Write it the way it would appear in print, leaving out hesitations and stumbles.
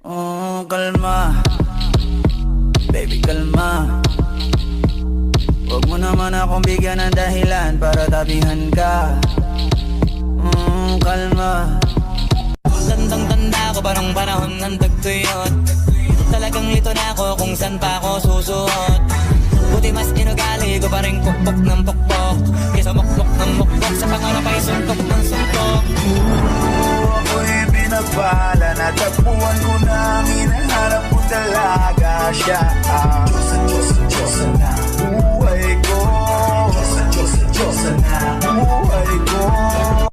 Oh, kalma. Baby, kalma. Huwag mo naman akong bigyan ng dahilan para tabihan ka. Kalma. Tandang-tanda ko parang panahon ng tagtuyot. Talagang lito na ako kung saan pa ako susuot. Buti mas inugali ko pa rin pukpok ng pukpok kaysa mukpok ng mukpok sa pangarap ay suntok ng suntok. Ako'y pinagpala, natagpuan ko na ang hinahanap ko talaga siya. Diyosa na buhay ko, Diyosa na buhay ko.